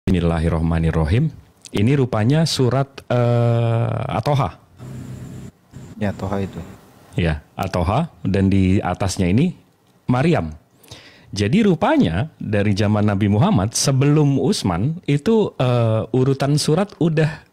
Bismillahirrahmanirrahim. Ini rupanya surat At-Toha. Ya, Toha itu. Ya, At-Toha, dan di atasnya ini Maryam. Jadi rupanya dari zaman Nabi Muhammad sebelum Utsman itu urutan surat udah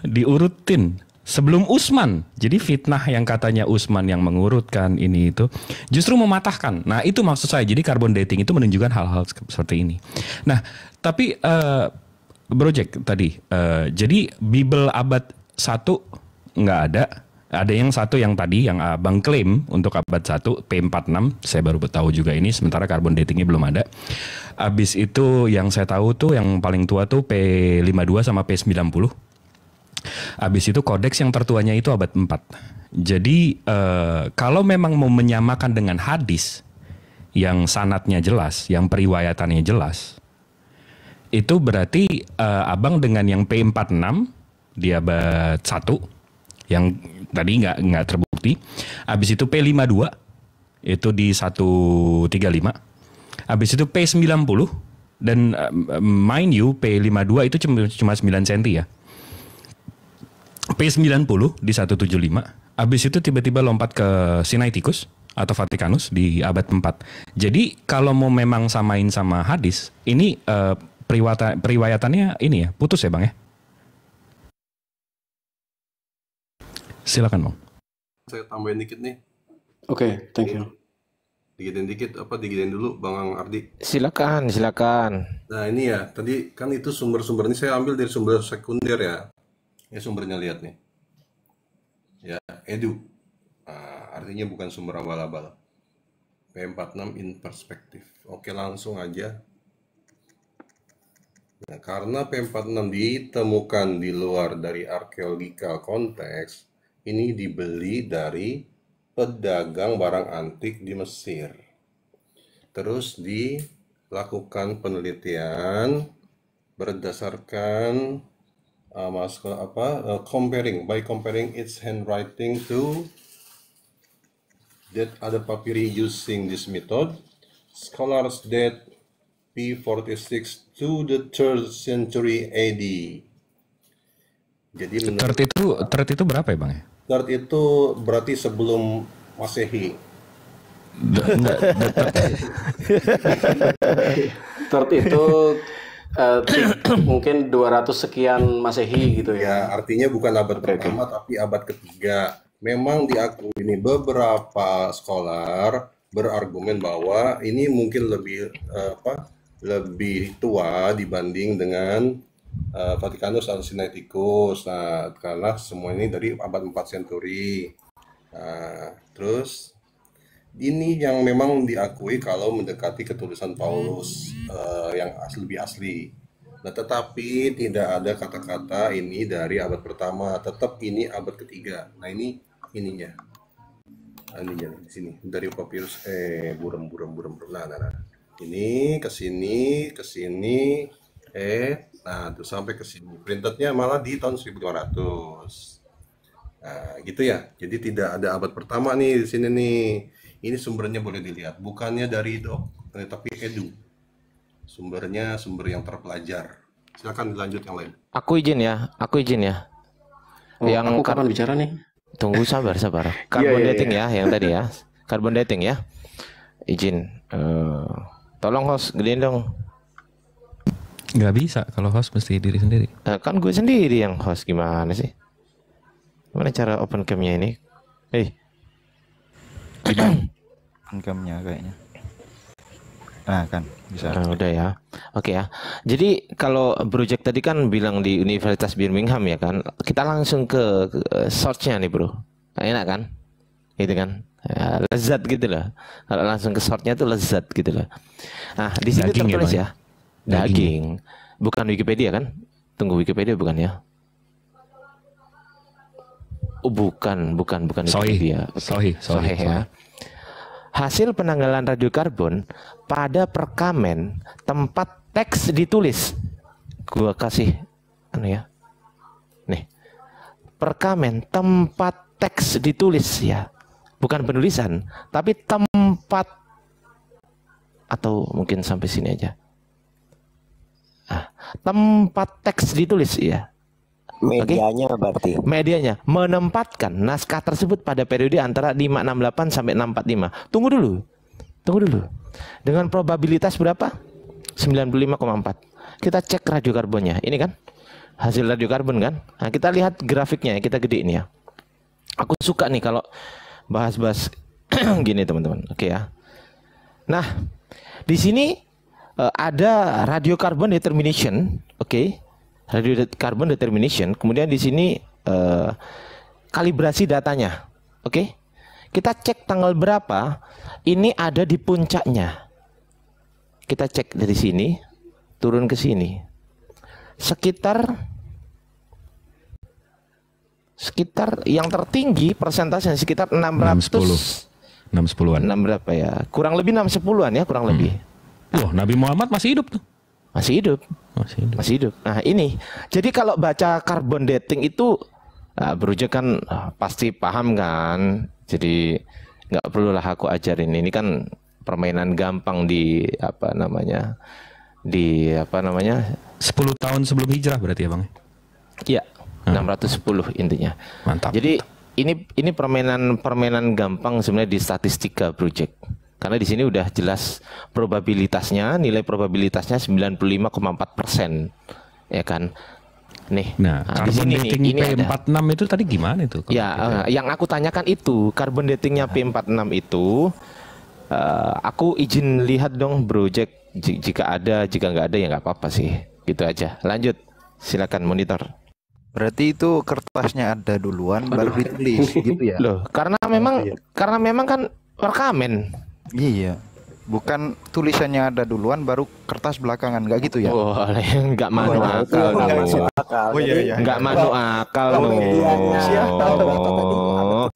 diurutin sebelum Utsman. Jadi fitnah yang katanya Utsman yang mengurutkan ini itu justru mematahkan. Nah, itu maksud saya. Jadi carbon dating itu menunjukkan hal-hal seperti ini. Nah, tapi Bro Jack tadi jadi Bible abad 1 nggak ada. Ada yang satu yang tadi yang Abang klaim untuk abad 1 P46, saya baru tahu juga ini, sementara carbon datingnya belum ada. Abis itu yang saya tahu tuh yang paling tua tuh P52 sama P90. Abis itu kodeks yang tertuanya itu abad 4. Jadi kalau memang mau menyamakan dengan hadis yang sanadnya jelas, yang periwayatannya jelas, itu berarti Abang dengan yang P46 di abad 1 yang tadi nggak terbukti. Habis itu P52 itu di 135. Habis itu P90 dan mind you P52 itu cuma 9 cm ya. P90 di 175. Habis itu tiba-tiba lompat ke Sinaiticus atau Vaticanus di abad 4. Jadi kalau mau memang samain sama hadis, ini periwayatannya ini ya, putus ya Bang ya. Silakan Bang. Saya tambahin dikit nih. Oke, thank you. Digidein dulu Bang Ardi. Silakan. Nah ini ya, tadi kan itu sumber-sumber ini saya ambil dari sumber sekunder ya. Ini sumbernya lihat nih. Ya, edu. Nah, artinya bukan sumber abal-abal. P46 in perspektif. Oke, langsung aja. Nah, karena P46 ditemukan di luar dari archaeological konteks, ini dibeli dari pedagang barang antik di Mesir. Terus dilakukan penelitian berdasarkan comparing its handwriting to that other papyri using this method. Scholars date P46 to the 3rd century AD. Jadi third itu berapa ya Bang ya? Third itu berarti sebelum Masehi. Third itu mungkin 200 sekian Masehi gitu ya. Ya, artinya bukan abad pertama tapi abad ketiga. Memang diakui ini beberapa scholar berargumen bahwa ini mungkin lebih tua dibanding dengan Vaticanus atau Sinaiticus. Nah, karena semua ini dari abad 4 century. Nah, terus ini yang memang diakui kalau mendekati ketulisan Paulus yang lebih asli. Nah, tetapi tidak ada kata-kata ini dari abad pertama, tetap ini abad ketiga. Nah, ininya. Ininya di sini dari papyrus burem. Nah. Ini ke sini. Nah, tuh sampai ke sini. Printednya malah di tahun 1500. Nah, gitu ya. Jadi tidak ada abad pertama nih di sini nih. Ini sumbernya boleh dilihat. Bukannya dari tapi edu. Sumbernya sumber yang terpelajar. Silakan dilanjut yang lain. Aku izin ya. Yang aku kapan bicara nih? Tunggu sabar. Carbon dating ya, yang tadi ya. Carbon dating ya. Izin. Tolong host gedein dong. Nggak bisa kalau host mesti diri sendiri. Kan gue sendiri yang host, gimana sih? Gimana cara open cam-nya ini? Open cam-nya kayaknya. Nah kan bisa. Udah ya. Oke ya. Jadi kalau Bro Jack tadi kan bilang di Universitas Birmingham ya kan. Kita langsung ke source-nya nih Bro. Enak kan? Gitu kan? Ya, lezat gitu loh. Kalau langsung ke source-nya tuh lezat gitu loh. Nah, di sini tertulis ya. Daging. Bukan Wikipedia kan? Tunggu, Wikipedia bukan ya? Oh, bukan Wikipedia. Sohih ya. Hasil penanggalan radiokarbon pada perkamen tempat teks ditulis. Gua kasih ya. Nih. Perkamen tempat teks ditulis ya. Bukan penulisan, tapi tempat, atau mungkin sampai sini aja. tempat teks ditulis ya. Medianya berarti. Medianya menempatkan naskah tersebut pada periode antara 568 sampai 645. Tunggu dulu. Dengan probabilitas berapa? 95,4. Kita cek radiokarbonnya. Ini kan hasil radiokarbon kan? Nah, kita lihat grafiknya, kita gede ini ya. Aku suka nih kalau bahas-bahas gini teman-teman. Oke ya. Nah, di sini ada radiokarbon determination, oke. Radiokarbon determination. Kemudian di sini kalibrasi datanya. Oke. Kita cek tanggal berapa. Ini ada di puncaknya. Kita cek dari sini turun ke sini. Sekitar yang tertinggi persentasenya sekitar 610-an. 6 berapa ya? Kurang lebih 610-an ya, kurang lebih. Wah, Nabi Muhammad masih hidup tuh. Masih hidup. Nah, ini. Jadi kalau baca carbon dating itu berujuk kan pasti paham kan. Jadi nggak perlulah aku ajarin. Ini kan permainan gampang di 10 tahun sebelum hijrah berarti ya, Bang? Iya, 610 intinya. Mantap. Jadi ini permainan gampang sebenarnya di statistika project. Karena di sini udah jelas probabilitasnya, nilai probabilitasnya 95,4%. Ya kan? Nih. Nah, di carbon sini dating ini P46 itu tadi gimana itu? Ya, yang aku tanyakan itu, carbon datingnya P46 itu aku izin lihat dong Bro Jack, jika ada, jika nggak ada ya nggak apa-apa sih. Gitu aja. Lanjut. Silakan monitor. Berarti itu kertasnya ada duluan baru ditulis gitu ya? Loh, karena memang kan rekamen. Iya. Bukan tulisannya ada duluan baru kertas belakangan, nggak gitu ya? Wah, nggak manu akal dong. Oh iya. Nggak manu akal dong.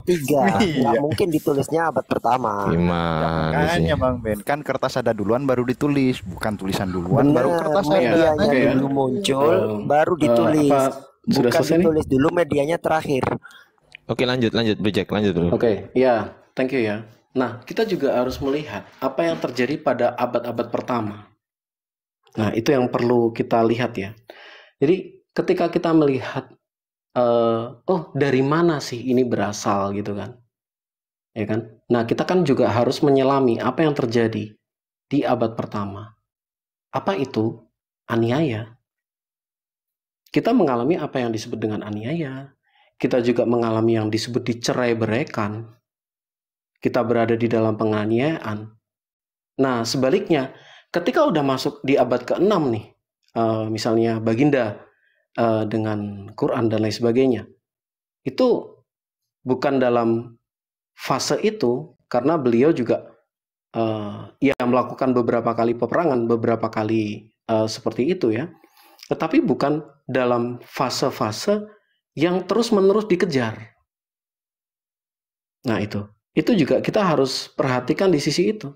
Tiga, nggak mungkin ditulisnya abad pertama. Gimana sih? Makanya Bang Ben, kan kertas ada duluan baru ditulis, bukan tulisan duluan baru kertas ada. Medianya dulu muncul, baru ditulis. Sudah Bukan selesai nih? ditulis dulu, medianya terakhir. Oke, lanjut Bro Jack, lanjut dulu. Oke, ya, thank you ya. Nah, kita juga harus melihat apa yang terjadi pada abad-abad pertama. Nah, itu yang perlu kita lihat ya. Jadi, ketika kita melihat, dari mana sih ini berasal gitu kan? Ya kan? Nah, kita kan juga harus menyelami apa yang terjadi di abad pertama. Apa itu? Aniaya. Kita mengalami apa yang disebut dengan aniaya. Kita juga mengalami yang disebut dicerai-beraikan. Kita berada di dalam penganiayaan. Nah, sebaliknya, ketika udah masuk di abad ke-6 nih, misalnya Baginda dengan Quran dan lain sebagainya, itu bukan dalam fase itu, karena beliau juga melakukan beberapa kali peperangan, beberapa kali seperti itu ya, tetapi bukan dalam fase-fase yang terus-menerus dikejar. Nah, itu juga kita harus perhatikan di sisi itu.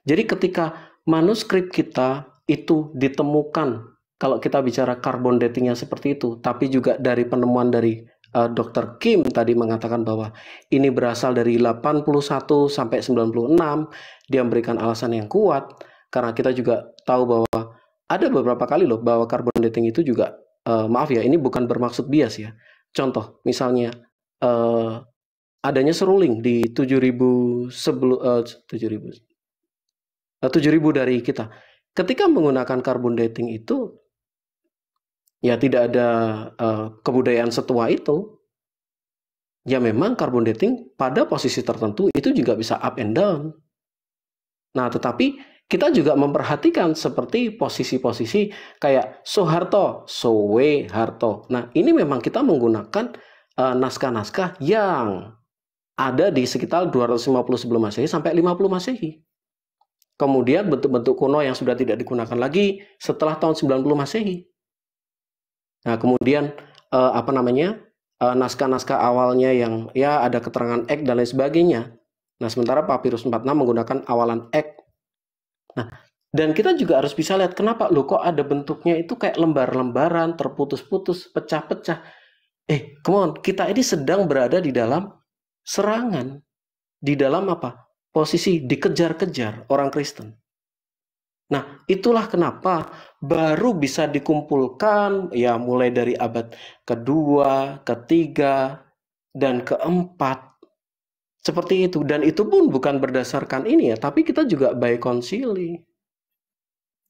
Jadi ketika manuskrip kita itu ditemukan, kalau kita bicara carbon datingnya seperti itu, tapi juga dari penemuan dari Dr. Kim tadi mengatakan bahwa ini berasal dari 81 sampai 96, dia memberikan alasan yang kuat, karena kita juga tahu bahwa ada beberapa kali loh bahwa carbon dating itu juga, maaf ya, ini bukan bermaksud bias ya. Contoh, misalnya, adanya seruling di 7.000 dari kita. Ketika menggunakan carbon dating itu, ya tidak ada kebudayaan setua itu. Ya memang carbon dating pada posisi tertentu itu juga bisa up and down. Nah, tetapi kita juga memperhatikan seperti posisi-posisi kayak Soeharto, Soeharto. Nah, ini memang kita menggunakan naskah-naskah yang ada di sekitar 250 sebelum Masehi sampai 50 Masehi. Kemudian bentuk-bentuk kuno yang sudah tidak digunakan lagi setelah tahun 90 Masehi. Nah, kemudian naskah-naskah awalnya yang ya ada keterangan ek dan lain sebagainya. Nah, sementara Papirus 46 menggunakan awalan ek. Nah, dan kita juga harus bisa lihat kenapa loh kok ada bentuknya itu kayak lembar-lembaran, terputus-putus, pecah-pecah. Come on, kita ini sedang berada di dalam serangan, di dalam apa? Posisi dikejar-kejar orang Kristen. Nah, itulah kenapa baru bisa dikumpulkan ya mulai dari abad kedua, ketiga, dan keempat. Seperti itu. Dan itu pun bukan berdasarkan ini ya, tapi kita juga by konsili.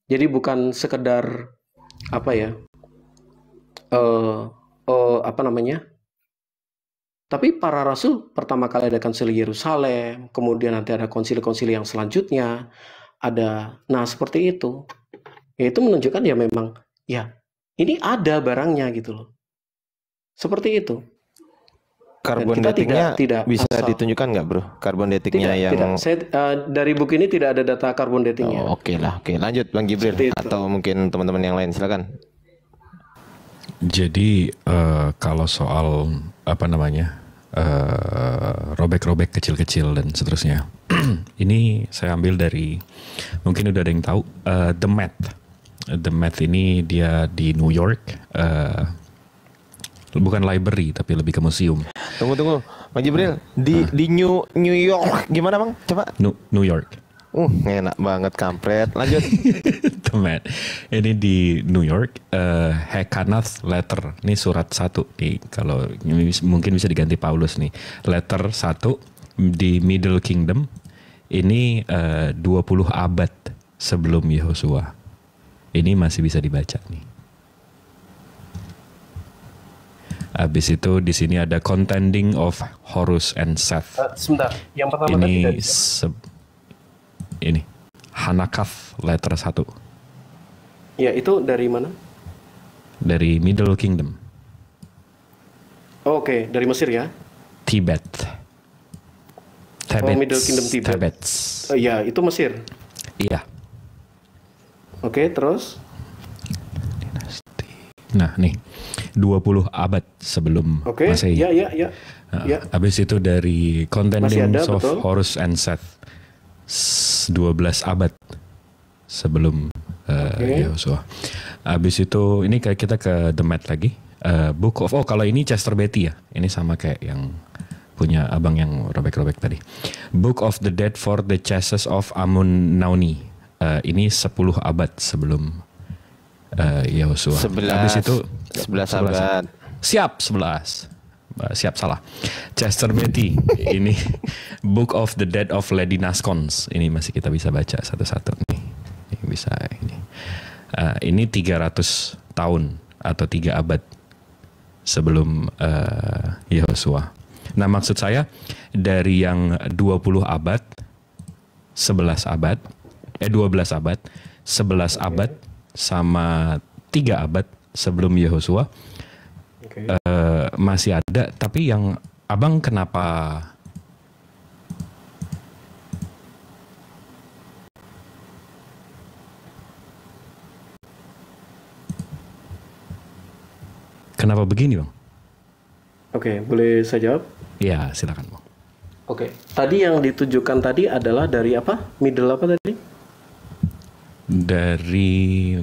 Jadi bukan sekedar apa ya, apa namanya? Tapi para rasul pertama kali ada konsili Yerusalem, kemudian nanti ada konsili-konsili yang selanjutnya, nah seperti itu. Ya itu menunjukkan ya memang, ya ini ada barangnya gitu loh. Seperti itu. Karbon datingnya tidak bisa asal ditunjukkan nggak, bro? Karbon datingnya yang Saya dari buku ini tidak ada data karbon datingnya. Oke lah, oke. Lanjut Bang Jibril atau mungkin teman-teman yang lain, silakan. Jadi kalau soal apa namanya robek-robek kecil-kecil dan seterusnya, ini saya ambil dari, mungkin udah ada yang tahu, The Met. The Met ini dia di New York. Bukan library tapi lebih ke museum. Tunggu, Bang Jibril, di New York gimana Bang? Coba. New York. Enak banget kampret. Lanjut. Teman, ini di New York, Hekanath Letter. Ini surat 1 nih. Kalau mungkin bisa diganti Paulus nih. Letter 1 di Middle Kingdom. Ini 20 abad sebelum Yehosua. Ini masih bisa dibaca nih. Habis itu di sini ada Contending of Horus and Seth. Sebentar, yang pertama ini ini Hanakath Letter 1. Ya, itu dari mana? Dari Middle Kingdom. Oke, dari Mesir ya? Tibet. Middle Kingdom Tibet. Ya, itu Mesir. Iya. Oke, terus? Nah, nih 20 abad sebelum Masehi. Ya. Habis itu dari Contending of betul. Horus and Seth 12 abad sebelum Yehosua. Habis itu ini kayak kita ke The Met lagi. Book of kalau ini Chester Beatty ya. Ini sama kayak yang punya abang yang robek-robek tadi. Book of the Dead for the Chasses of Amun-Nauni. Ini 10 abad sebelum Yehosua. Habis itu 11 abad. Siap 11. Siap salah. Chester Beatty. Ini Book of the Dead of Lady Nascons. Ini masih kita bisa baca satu-satu nih. Ini bisa ini. Ini 300 tahun atau 3 abad sebelum Yehosua. Nah, maksud saya dari yang 20 abad, 11 abad, 12 abad, 11 abad sama 3 abad sebelum Yehosua masih ada. Tapi yang abang kenapa begini bang? Oke, boleh saya jawab? Ya, silakan bang. Oke, tadi yang ditujukan tadi adalah dari apa? Middle apa tadi? Dari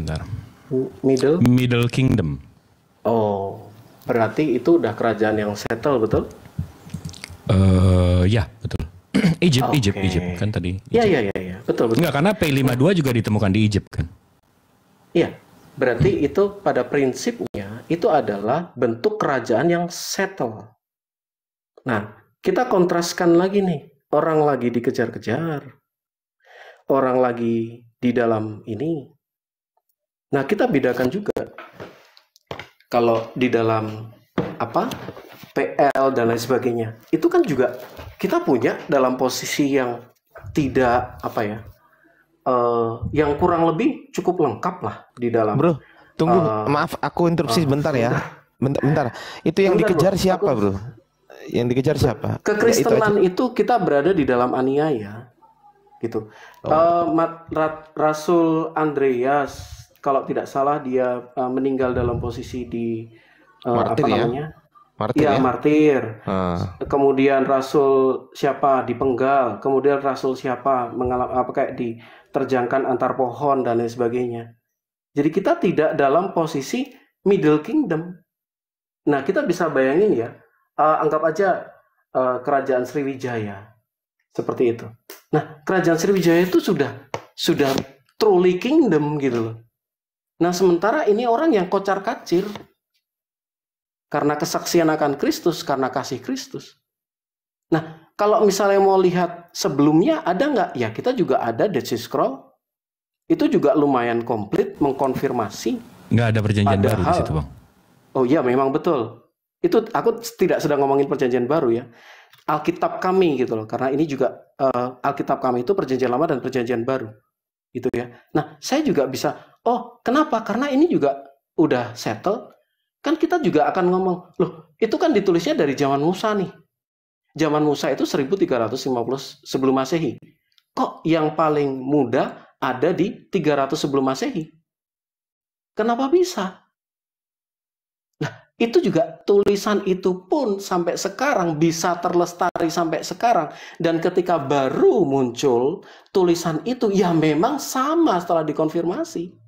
Middle Kingdom. Oh, berarti itu udah kerajaan yang settle, betul? Ya, betul. Egypt kan tadi. Iya, betul. Enggak, karena P52 juga ditemukan di Egypt kan. Iya, berarti itu pada prinsipnya itu adalah bentuk kerajaan yang settle. Nah, kita kontraskan lagi nih, orang lagi dikejar-kejar, orang lagi di dalam ini. Nah, kita bedakan juga. Kalau di dalam PL dan lain sebagainya, itu kan juga kita punya dalam posisi yang tidak yang kurang lebih cukup lengkap lah di dalam. Bro, tunggu, maaf aku interupsi sebentar ya. Bentar. Itu yang dikejar siapa, bro? Yang dikejar siapa? Kekristenan itu kita berada di dalam aniaya, gitu. Rasul Andreas, kalau tidak salah dia meninggal dalam posisi di martir, martir. Kemudian Rasul siapa dipenggal, kemudian Rasul siapa mengalami diterjangkan antar pohon dan lain sebagainya. Jadi kita tidak dalam posisi Middle Kingdom. Nah, kita bisa bayangin ya, anggap aja kerajaan Sriwijaya seperti itu. Nah, kerajaan Sriwijaya itu sudah truly kingdom gitu loh. Nah sementara ini orang yang kocar-kacir karena kesaksian akan Kristus, karena kasih Kristus. Nah kalau misalnya mau lihat sebelumnya ada nggak? Ya kita juga ada Dead Sea Scroll. Itu juga lumayan komplit mengkonfirmasi. Nggak ada perjanjian baru di situ, Bang. Oh iya memang betul. Itu aku tidak sedang ngomongin perjanjian baru ya. Alkitab kami gitu loh. Karena ini juga Alkitab kami itu perjanjian lama dan perjanjian baru. Gitu ya. Nah saya juga bisa, oh kenapa? Karena ini juga udah settle. Kan kita juga akan ngomong, loh itu kan ditulisnya dari zaman Musa nih. Zaman Musa itu 1350 sebelum Masehi. Kok yang paling muda ada di 300 sebelum Masehi? Kenapa bisa? Nah, itu juga tulisan itu pun sampai sekarang bisa terlestari sampai sekarang. Dan ketika baru muncul tulisan itu, ya memang sama setelah dikonfirmasi.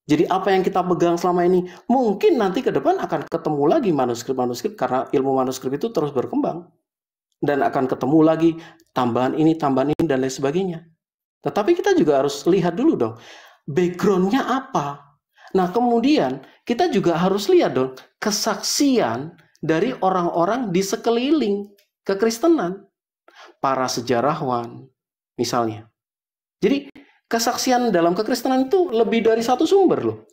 Jadi apa yang kita pegang selama ini, mungkin nanti ke depan akan ketemu lagi manuskrip-manuskrip karena ilmu manuskrip itu terus berkembang. Dan akan ketemu lagi tambahan ini, dan lain sebagainya. Tetapi kita juga harus lihat dulu dong, background-nya apa. Nah kemudian kita juga harus lihat dong, kesaksian dari orang-orang di sekeliling kekristenan. Para sejarawan, misalnya. Jadi kesaksian dalam kekristenan itu lebih dari satu sumber loh.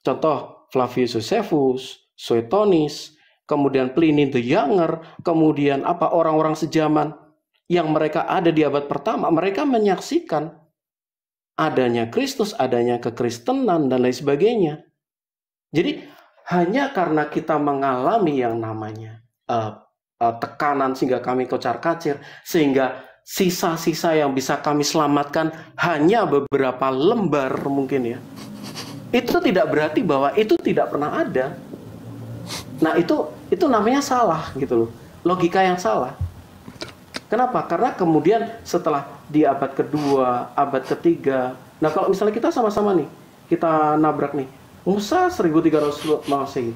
Contoh, Flavius Josephus, Suetonius, kemudian Pliny the Younger, kemudian orang-orang sejaman yang mereka ada di abad pertama, mereka menyaksikan adanya Kristus, adanya kekristenan, dan lain sebagainya. Jadi, hanya karena kita mengalami yang namanya tekanan sehingga kami kocar-kacir, sehingga sisa-sisa yang bisa kami selamatkan hanya beberapa lembar mungkin ya. Itu tidak berarti bahwa itu tidak pernah ada. Nah itu namanya salah gitu loh. Logika yang salah. Kenapa? Karena kemudian setelah di abad kedua, abad ketiga. Nah kalau misalnya kita sama-sama nih, kita nabrak nih. Musa 1300 Masehi.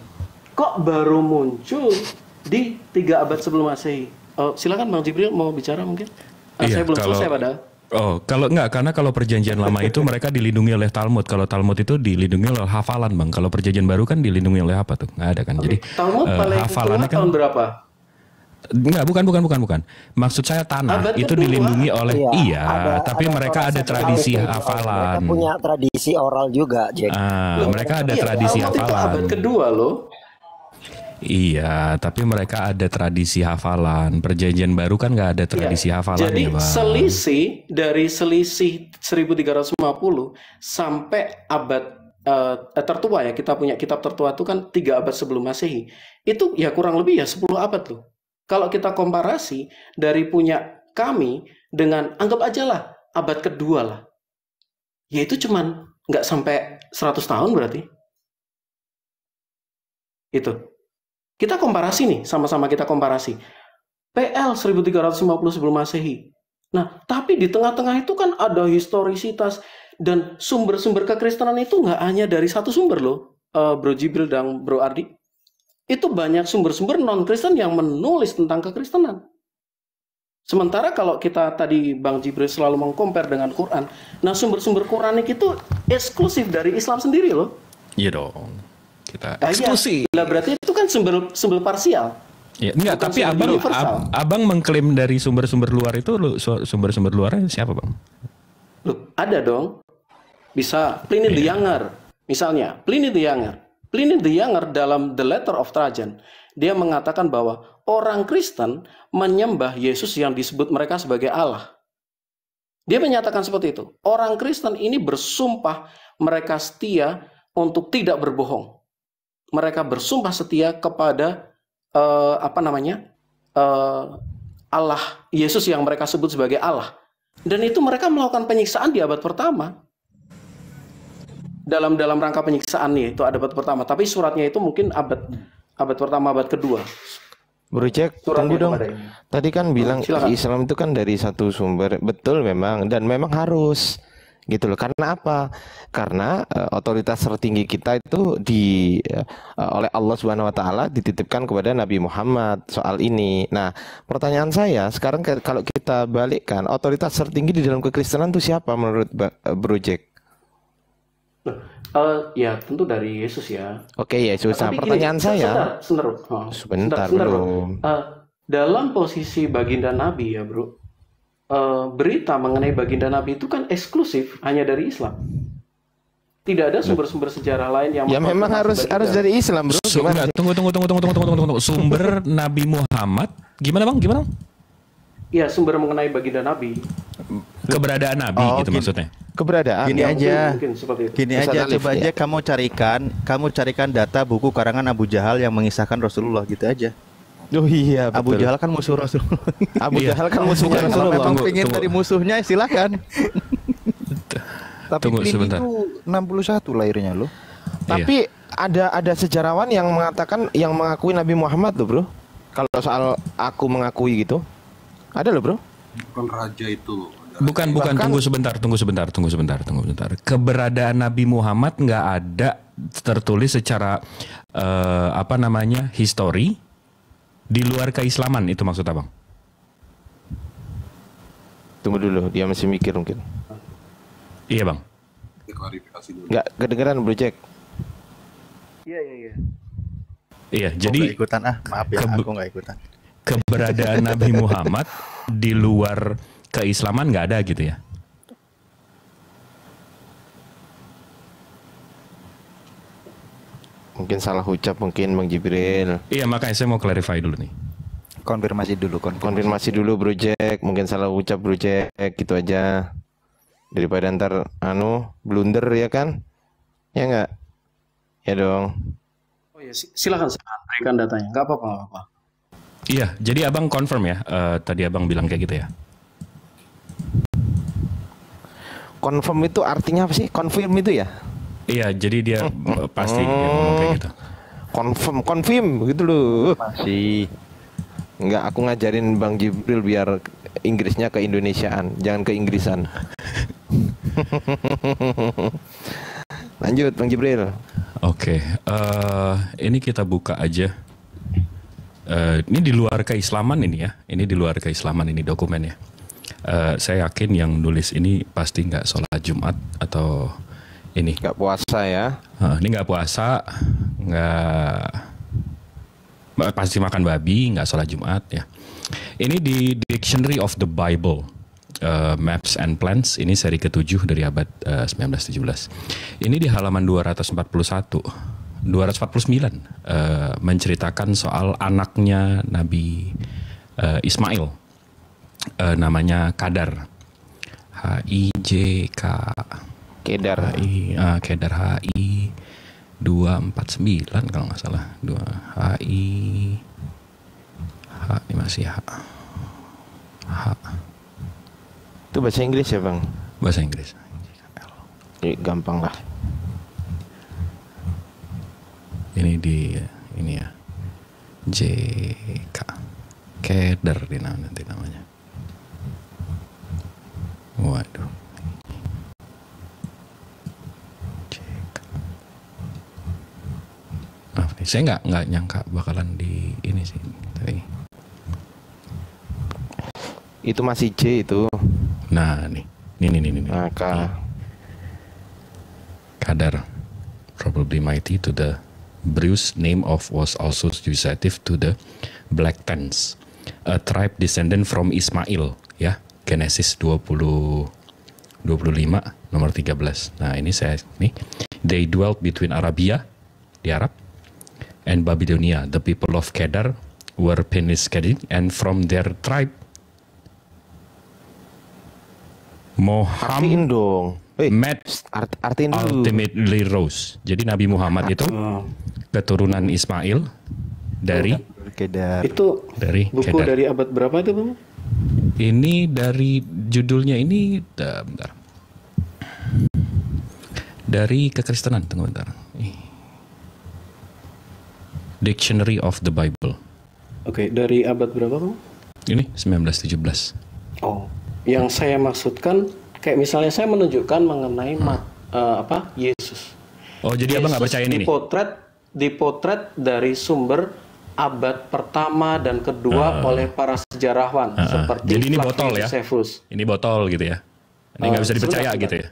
Kok baru muncul di 3 abad sebelum Masehi? Oh, silakan Bang Jibril mau bicara mungkin. Iya, saya belum selesai padahal. Oh, kalau enggak, karena kalau perjanjian lama itu mereka dilindungi oleh Talmud. Kalau Talmud itu dilindungi oleh hafalan, Bang. Kalau perjanjian baru kan dilindungi oleh apa tuh? Nggak ada kan. Jadi Talmud paling hafalannya kan tahun berapa? Enggak, bukan. Maksud saya tanah Abad itu kedua. dilindungi oleh tapi ada mereka ada proses tradisi writing. hafalan. Mereka punya tradisi oral juga, Jack. Mereka ada tradisi Talmud itu hafalan. abad kedua loh. Iya, tapi mereka ada tradisi hafalan. Perjanjian baru kan nggak ada tradisi hafalan Jadi ya, Bang. selisih 1350 sampai abad tertua ya, kita punya kitab tertua itu kan 3 abad sebelum Masehi. Itu ya kurang lebih ya 10 abad loh. Kalau kita komparasi dari punya kami dengan anggap aja lah abad kedua lah. Ya itu cuman nggak sampai 100 tahun berarti. Itu. Kita komparasi nih, sama-sama kita komparasi. PL 1350 sebelum Masehi. Nah, tapi di tengah-tengah itu kan ada historisitas dan sumber-sumber kekristenan itu nggak hanya dari satu sumber loh, Bro Jibril dan Bro Ardi. Itu banyak sumber-sumber non-Kristen yang menulis tentang kekristenan. Sementara kalau kita tadi Bang Jibril selalu mengcompare dengan Quran, nah sumber-sumber Quranik itu eksklusif dari Islam sendiri loh. Iya dong. Kita Nah, eksklusif. iya. Lah berarti itu kan sumber parsial. Ya, enggak, Bukan tapi sumber universal. abang mengklaim dari sumber-sumber luar itu, sumber-sumber luarnya siapa, Bang? Loh, ada dong. Bisa Pliny the Younger, misalnya. Pliny the Younger dalam The Letter of Trajan, dia mengatakan bahwa orang Kristen menyembah Yesus yang disebut mereka sebagai Allah. Dia menyatakan seperti itu. Orang Kristen ini bersumpah mereka setia untuk tidak berbohong. Mereka bersumpah setia kepada Allah, Yesus yang mereka sebut sebagai Allah. Dan itu mereka melakukan penyiksaan di abad pertama. Dalam rangka penyiksaan nih, itu abad pertama. Tapi suratnya itu mungkin abad pertama, abad kedua. Bro Jack, tunggu dong. Tadi kan bilang silakan. Islam itu kan dari satu sumber, betul memang, dan memang harus. gitu loh. Karena apa? Karena otoritas tertinggi kita itu oleh Allah Subhanahu wa taala dititipkan kepada Nabi Muhammad soal ini. Nah, pertanyaan saya sekarang kalau kita balikkan, otoritas tertinggi di dalam kekristenan itu siapa menurut Bro Jack? Ya tentu dari Yesus ya. Oke, Yesus. Nah, Tapi pertanyaan saya sebentar, belum. dalam posisi baginda Nabi ya bro, berita mengenai baginda Nabi itu kan eksklusif hanya dari Islam. Tidak ada sumber-sumber sejarah lain yang Ya memang harus dari Islam, bro. Gimana? Tunggu. Sumber Nabi Muhammad gimana bang? Gimana? Ya sumber mengenai baginda Nabi. Keberadaan Nabi gitu maksudnya. Keberadaan. Gini aja, Mungkin seperti itu. gini Ustaz aja. Alif, Coba aja ya. kamu carikan data buku karangan Abu Jahal yang mengisahkan Rasulullah gitu aja. Oh iya, Abu betul. Jahal kan musuh Rasulullah. Abu Jahal kan musuhnya Kalau Rasulullah. memang pengen dari musuhnya silakan. Tapi Tunggu Pliny sebentar. itu 61 lahirnya loh. Tapi ada sejarawan yang mengatakan yang mengakui Nabi Muhammad loh, bro. Kalau soal aku mengakui gitu, ada loh, bro. Bukan raja itu. Bukan. Tunggu sebentar. Keberadaan Nabi Muhammad nggak ada tertulis secara histori di luar keislaman, itu maksud abang? Tunggu dulu, dia masih mikir mungkin. Iya bang. Klarifikasi dulu. Nggak kedengeran, bro Jack. Iya, Jadi jadi ikutan maaf ya, aku nggak ikutan. keberadaan Nabi Muhammad di luar keislaman nggak ada gitu ya? Mungkin salah ucap mungkin Bang Jibril. Iya, makanya saya mau clarify dulu nih. Konfirmasi dulu. Konfirmasi dulu, bro Jack. Mungkin salah ucap, bro Jack. Gitu aja. Daripada ntar blunder ya kan? Ya nggak? Ya dong. Oh ya, silakan saya berikan datanya. Nggak apa-apa. Iya, jadi abang confirm ya, tadi abang bilang kayak gitu ya? Confirm itu artinya apa sih? Confirm itu ya? Iya, jadi dia pasti dia ngomong kayak gitu. Confirm gitu loh. Masih. Enggak, aku ngajarin Bang Jibril biar Inggrisnya ke Indonesiaan, jangan ke Inggrisan. Lanjut Bang Jibril. Oke, ini kita buka aja. Ini di luar keislaman ini ya. Ini di luar keislaman ini dokumennya. Saya yakin yang nulis ini pasti nggak sholat Jumat atau ini. Enggak puasa ya? Ini nggak puasa, pasti makan babi, nggak sholat Jumat ya. Ini di Dictionary of the Bible, Maps and Plans. Ini seri ke-7 dari abad 1917. Ini di halaman 249 menceritakan soal anaknya Nabi Ismail, namanya Kadar, HIJK, Kedar. Kedar HI 249 kalau nggak salah, HI ini masih H. Itu bahasa Inggris ya Bang? Bahasa Inggris. Gampang lah. Ini ya JK Keder nanti namanya. Waduh. JK. Saya nggak nyangka bakalan di ini sih. Tapi Itu masih J itu. nah nih. Maka Kadar, probably mighty to the Bruce name of was also accusative to the Black Tans, a tribe descendant from Ismail, ya. Genesis 25 nomor 13. Nah, ini they dwelt between Arabia di Arab and Babylonia. The people of Kedar were Peniskedim, and from their tribe artiin dong. met Artiin dulu. ultimately rose. Jadi Nabi Muhammad itu keturunan Ismail dari Kedar. Itu dari buku Kedar. dari abad berapa itu Bang? Ini dari judulnya ini bentar. Dari kekristenan, tunggu bentar. Dictionary of the Bible. Oke, dari abad berapa Bang? Ini 1917. Oh, yang saya maksudkan Kayak misalnya saya menunjukkan mengenai Yesus. Oh, jadi abang nggak Yesus percaya ini? dipotret dari sumber abad pertama dan kedua oleh para sejarawan seperti Jadi ini Flavius botol ya? Josephus. Ini botol gitu ya? Ini nggak bisa dipercaya sebentar. gitu ya?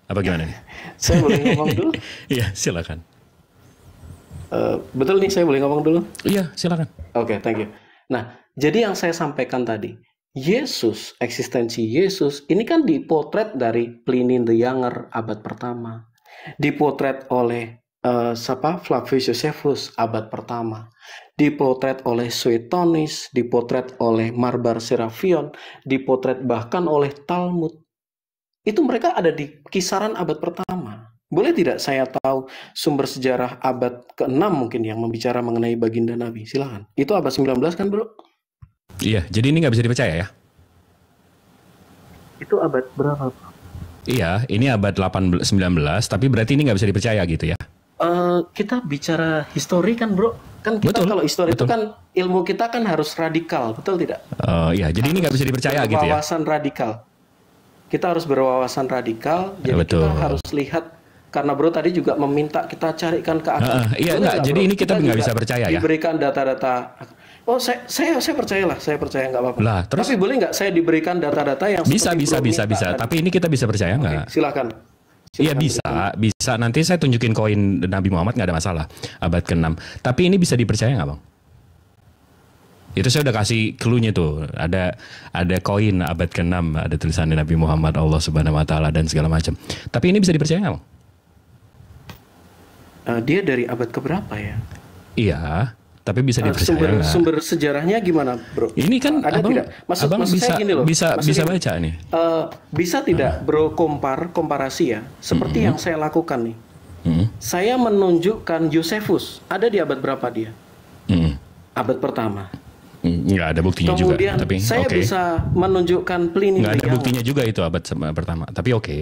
Apa gimana nih? Saya boleh ngomong dulu? Iya, silakan. Betul nih, saya boleh ngomong dulu? Iya, silakan. Oke, thank you. Nah, jadi yang saya sampaikan tadi, Yesus, eksistensi Yesus, ini kan dipotret dari Pliny the Younger abad pertama. Dipotret oleh Flavius Josephus abad pertama. Dipotret oleh Suetonius, dipotret oleh Marbar Serapion, dipotret bahkan oleh Talmud. Itu mereka ada di kisaran abad pertama. Boleh tidak saya tahu sumber sejarah abad ke-6 mungkin yang membicara mengenai baginda Nabi? Silakan. Itu abad 19 kan, Bro? Iya, jadi ini nggak bisa dipercaya ya? Itu abad berapa? Iya, ini abad 18, 19, tapi berarti ini nggak bisa dipercaya gitu ya? Kita bicara histori kan, Bro? Kan kita Betul, kalau histori itu betul. kan ilmu kita kan harus radikal, betul tidak? Iya, jadi ini nggak bisa dipercaya gitu ya? Berwawasan radikal. Kita harus berwawasan radikal, jadi Betul. kita harus lihat. Karena Bro tadi juga meminta kita carikan ke akar. Iya, Boleh enggak, nggak, jadi Bro? ini kita nggak juga bisa percaya ya? Diberikan data-data. Oh, saya percayalah, saya percaya nggak apa-apa. Lah, terus? Tapi boleh nggak saya diberikan data-data yang Bisa, seperti Bro minta tadi? Tapi ini kita bisa percaya nggak? Silakan. Iya Silakan bisa. Nanti saya tunjukin koin Nabi Muhammad nggak ada masalah. Abad ke-6. Tapi ini bisa dipercaya nggak, Bang? Itu saya udah kasih clue-nya tuh. Ada koin abad ke-6, ada tulisan Nabi Muhammad, Allah Subhanahu wa taala dan segala macam. Tapi ini bisa dipercaya nggak, Bang? Dia dari abad keberapa ya? Iya, tapi bisa dipercaya nggak? Sumber sejarahnya gimana, Bro? Ini kan Ada abang, tidak? Maksud bisa saya gini loh. bisa Maksudnya baca nih. Bisa tidak, Bro, komparasi ya? Seperti yang saya lakukan nih. Saya menunjukkan Josephus. Ada di abad berapa dia? Abad pertama. Nggak ada buktinya Kemudian juga. Tapi saya oke. bisa menunjukkan Pliny Nggak the ada Younger. buktinya juga itu abad pertama. Tapi oke.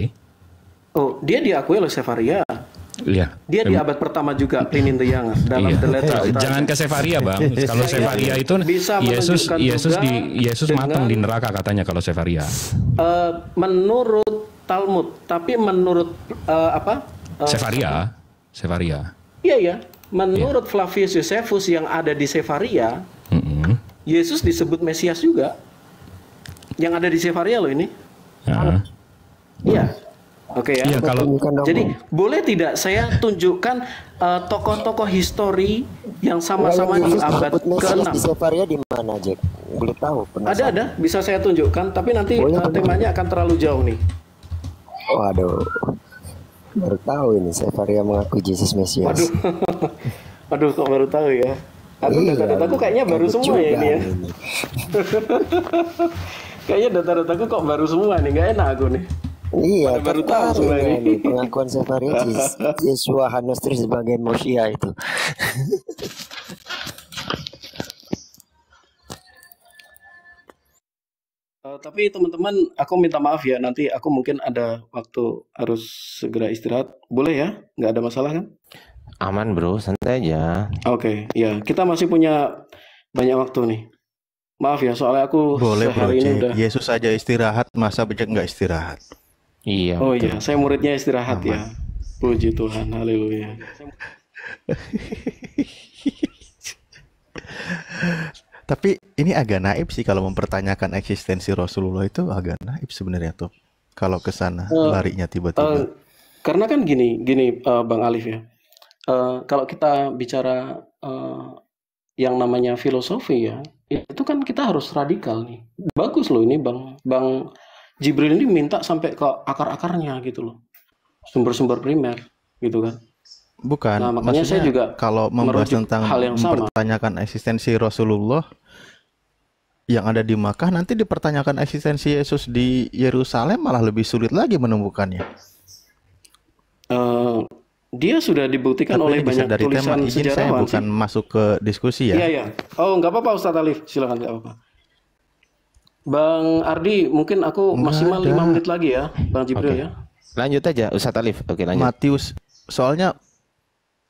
Oh, dia diakui oleh Sefaria. Iya. Dia di abad pertama juga, Pliny the Younger dalam Iya. The Letter of Titus. Jangan ke Sefaria, Bang. Kalau Sefaria itu bisa Yesus menunjukkan juga Yesus matang dengan- di neraka katanya kalau Sefaria. Menurut Talmud, tapi menurut Sefaria. Iya. Menurut Flavius Josephus yang ada di Sefaria, Yesus disebut Mesias juga. Yang ada di Sefaria loh ini. Heeh. Iya. Oke ya. Iya, kalau Jadi boleh tidak saya tunjukkan tokoh-tokoh histori yang sama-sama di abad Mesias di ke-6? Sefaria di mana, Jack? Boleh tahu? Ada, bisa saya tunjukkan, tapi nanti Boleh. temanya akan terlalu jauh nih. Waduh, baru tahu ini Sefaria mengaku Yesus Mesias. Waduh, waduh, kok baru tahu ya? Aku Iya, data-dataku kayaknya baru takut semua ya juga ini ya. ini. Kayaknya data-dataku kok baru semua nih, nggak enak aku nih. Iya, Pada baru tahu tertarik sebenarnya. ini pengakuan Sefaria Yesua Hanostri sebagai Mosia itu. Tapi teman-teman, aku minta maaf ya, nanti aku mungkin ada waktu harus segera istirahat. Boleh ya? Nggak ada masalah kan? Aman bro, santai aja. Oke, ya kita masih punya banyak waktu nih. Maaf ya, soalnya aku Boleh bro, sehari ini Jack. udah. Yesus aja istirahat, masa Jack nggak istirahat? Iya. Oh betul. iya, saya muridnya istirahat ya. Puji Tuhan, haleluya. Tapi ini agak naif sih kalau mempertanyakan eksistensi Rasulullah, itu agak naif sebenarnya tuh. Kalau ke sana larinya tiba-tiba. Karena kan gini Bang Alif ya. Kalau kita bicara yang namanya filosofi ya, itu kan kita harus radikal nih. Bagus loh ini Bang Jibril ini minta sampai ke akar-akarnya gitu loh. Sumber-sumber primer gitu kan. Bukan, Nah, makanya saya maksudnya juga kalau membahas merujuk tentang hal yang sama. mempertanyakan eksistensi Rasulullah yang ada di Makkah, nanti dipertanyakan eksistensi Yesus di Yerusalem malah lebih sulit lagi menemukannya. Dia sudah dibuktikan Tapi oleh ini bisa banyak dari tema, tulisan izin saya sejarawan bukan sih. masuk ke diskusi ya. Iya. Oh, nggak apa-apa Ustadz Alif, silakan nggak apa-apa. Bang Ardi, mungkin aku Nggak maksimal ada. 5 menit lagi ya, Bang Jibril Oke. ya. Lanjut aja Ustadz Alif. Oke lanjut. Soalnya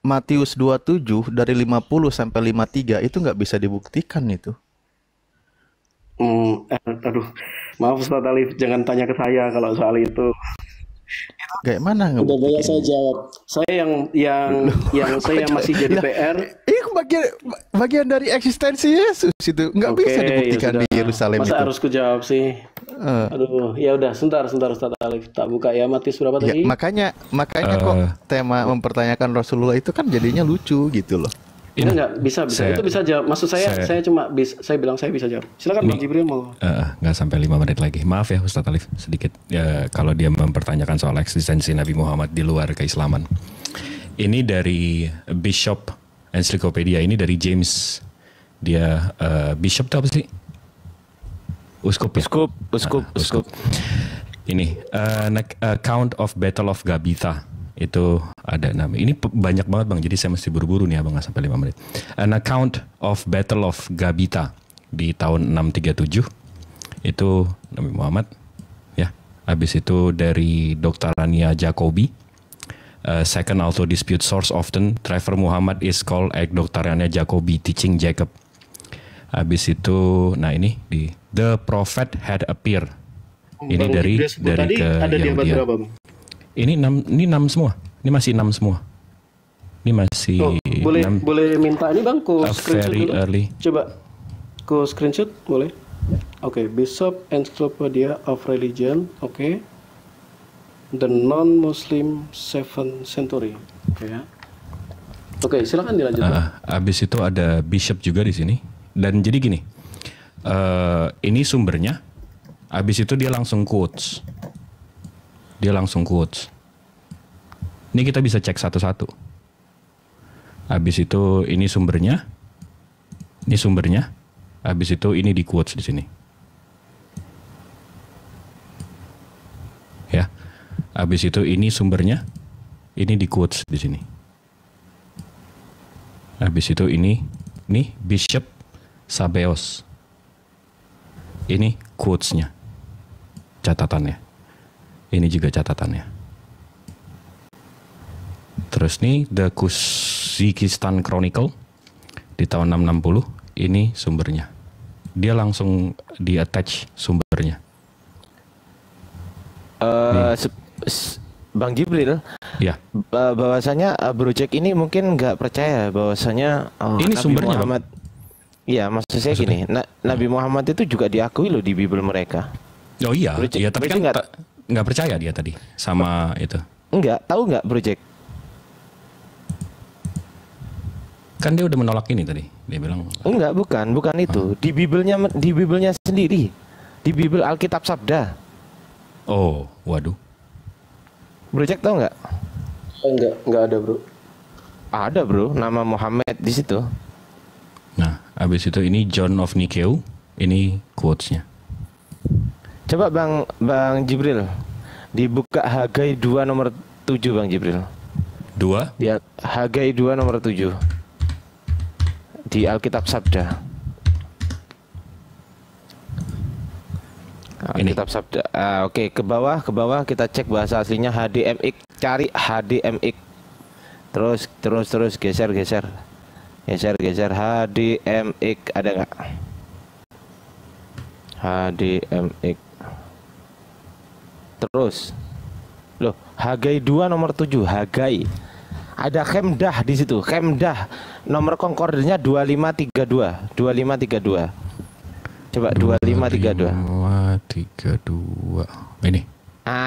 Matius 27 dari 50 sampai 53 itu nggak bisa dibuktikan itu. Aduh, maaf Ustaz Alif, jangan tanya ke saya kalau soal itu. Kayak mana Udah banyak saya ngebuktiinnya? jawab. Saya yang saya masih jadi Lah, PR. ini bagian dari eksistensi Yesus itu nggak Oke, bisa ya dibuktikan sudah. di Yerusalem Masa itu. harus kujawab sih? Eh, Aduh, ya udah, sebentar Ustaz Alif. Tak buka ya, Matius berapa ya tadi? makanya kok Eh, tema mempertanyakan Rasulullah itu kan jadinya lucu gitu loh. ini Enggak, bisa. saya Itu bisa jawab. Maksud saya cuma saya bilang saya bisa jawab. Silakan Bang Jibril mau. nggak sampai 5 menit lagi. Maaf ya Ustadz Alif sedikit ya, kalau dia mempertanyakan soal eksistensi Nabi Muhammad di luar keislaman. Ini dari Bishop Encyclopedia, ini dari James. Dia Bishop itu apa sih? Uskup ya? Uskup. Ini Account of Battle of Gabitha. Itu ada nama. Ini banyak banget Bang, jadi saya mesti buru-buru nih Abang, nggak sampai 5 menit. An Account of Battle of Gabitha di tahun 637. Itu Nabi Muhammad ya. Habis itu dari Doctrania Jacobi. Second also dispute source often. Trevor Muhammad is called Doctrania Jacobi teaching Jacob. Habis itu nah ini di The Prophet had appeared. Ini Bang dari Jibril sebut tadi ke ada di abad Yahudian. berapa, Bang? Ini 6 semua. Ini masih 6 semua. Ini masih Oh, boleh 6 minta ini Bang, ku screenshot very dulu. early. Coba ku screenshot boleh? Oke, Bishop Encyclopedia of Religion. Oke. The non-Muslim 7th century. Oke ya. Oke, silakan dilanjutkan. Habis itu ada Bishop juga di sini. Dan jadi gini, ini sumbernya. Habis itu dia langsung quotes. Ini kita bisa cek satu-satu. Habis itu ini sumbernya. Habis itu ini di quotes di sini. Ya. Habis itu ini sumbernya. Ini di quotes di sini. Habis itu ini Bishop Sabeos. Ini quotes-nya. Catatannya. Ini juga catatannya. Terus nih The Kuzakistan Chronicle di tahun 660. Ini sumbernya. Dia langsung di-attach sumbernya. Bang Jibril, Ya. bahwasanya Bro Jack ini mungkin nggak percaya bahwasanya Ini Nabi sumbernya, Bang. Muhammad. Iya, maksud saya Maksudnya? gini, Nabi Muhammad itu juga diakui loh di Bible mereka. Oh iya, Bro Jack- iya tapi Bro kan Jack nggak percaya dia tadi sama itu. Enggak, tahu nggak Bro Jack? Kan dia udah menolak ini tadi. Dia bilang Enggak, bukan itu. Di Biblenya sendiri. Di Bible Alkitab Sabda. oh, waduh. Bro Jack tahu nggak? Enggak ada, Bro. Ada bro, nama Muhammad di situ. Nah, habis itu ini John of Nikeu, ini quotes-nya. Coba Bang Jibril, dibuka Hagai 2 nomor 7 Bang Jibril. 2. Dia Hagai 2 nomor 7 di Alkitab Sabda. Ini. Alkitab Sabda. Oke, ke bawah kita cek bahasa aslinya HDMX, cari HDMX. Terus geser HDMX ada nggak? HDMX. Terus loh, Hagai 2 nomor 7, Hagai. Ada Khemdah di situ. Khemdah nomor konkordannya 2532. Coba 2532. 2532. Ini.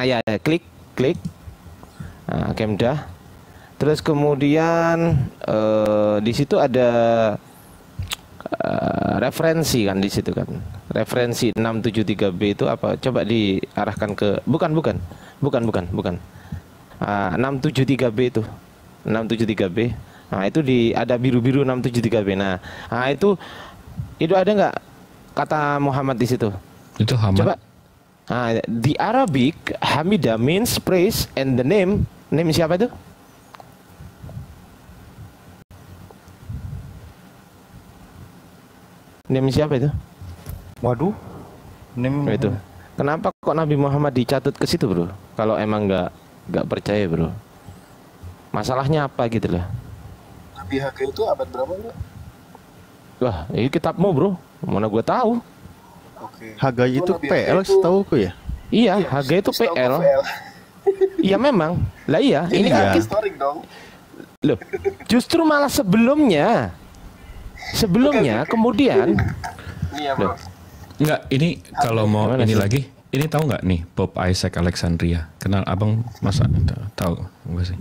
Ya, klik. Nah, Khemdah. Terus kemudian di situ ada referensi kan di situ kan. Referensi 673B itu apa? Coba diarahkan ke bukan. 673B itu. 673B. Nah, itu ada biru-biru 673B. Nah, itu ada nggak kata Muhammad di situ? Itu Hamad. Coba. The Arabic Hamidah means praise and the name siapa itu? Name siapa itu? Waduh. Itu. Kenapa kok Nabi Muhammad dicatut ke situ, bro? Kalau emang nggak percaya, bro. Masalahnya apa gitu lah? Nabi Hagai itu abad berapa, Bro? Wah, ini kitabmu, bro. Mana gue tahu? Oke. Hagai itu Nabi PL Hagai itu- setauku ya. Iya, harga itu Setahu PL. PL. Iya memang. Lah iya, ini Ini kan historik dong. loh. Justru malah sebelumnya. Sebelumnya kemudian Ini ya bro. Enggak, ini kalau mau Gimana ini sih? lagi, ini tahu nggak nih Pope Isaac Alexandria? Kenal abang masa tahu enggak sih?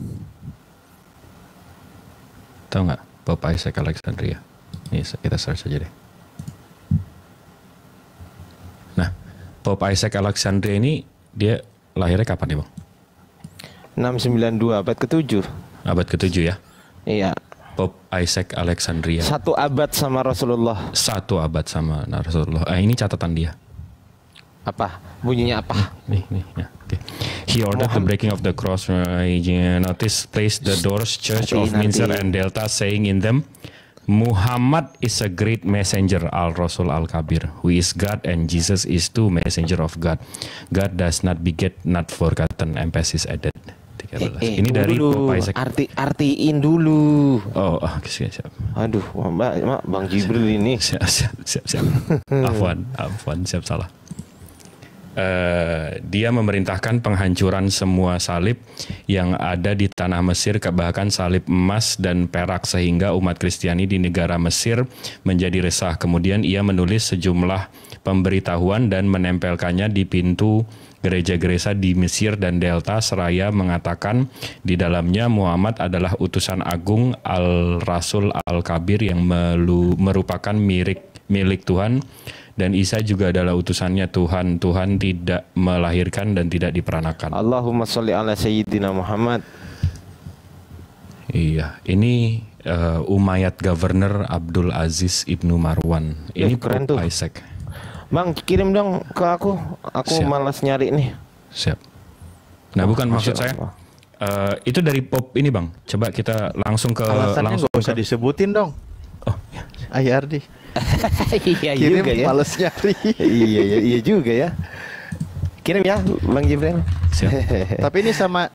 Tahu nggak Pope Isaac Alexandria? Nih kita search aja deh. Nah, Pope Isaac Alexandria ini dia lahirnya kapan nih bang? 692 abad ke-7. Abad ke-7 ya? Iya. Pope Isaac Alexandria. 1 abad sama Rasulullah. 1 abad sama Rasulullah. Ini catatan dia. Apa? Bunyinya apa? Nih, ya. Okay. He ordered the breaking of the cross. Notice placed the doors Church of Minster and Delta, saying in them, Muhammad is a great messenger, Al Rasul Al Kabir, who is God, and Jesus is too messenger of God. God does not beget, not forgotten. Emphasis added. 13. Ini dari dulu. Pope Isaac. Artiin dulu. Oh, siap. Aduh, Mbak, Bang Jibril ini. Siap. Afwan, siap salah. Dia memerintahkan penghancuran semua salib yang ada di tanah Mesir, bahkan salib emas dan perak, sehingga umat Kristiani di negara Mesir menjadi resah. Kemudian ia menulis sejumlah pemberitahuan dan menempelkannya di pintu gereja-gereja di Mesir dan Delta, seraya mengatakan di dalamnya Muhammad adalah utusan agung Al-Rasul Al-Kabir yang merupakan milik Tuhan, dan Isa juga adalah utusannya Tuhan. Tuhan tidak melahirkan dan tidak diperanakan. Allahumma sholli ala sayyidina Muhammad. Iya, ini Umayyad Governor Abdul Aziz Ibnu Marwan. Ini keren Pope tuh. Isaac. Bang, kirim dong ke aku. Aku Siap. malas nyari nih. Siap. Nah, bukan maksud Masya saya. Allah. Itu dari Pope ini bang. Coba kita langsung ke Alasannya langsung nggak usah disebutin dong. Oh, ya. Ayardi. Iya Kirim juga ya. males nyari. Iya juga ya. Kirim ya, Bang Jibril. Siap. Tapi ini sama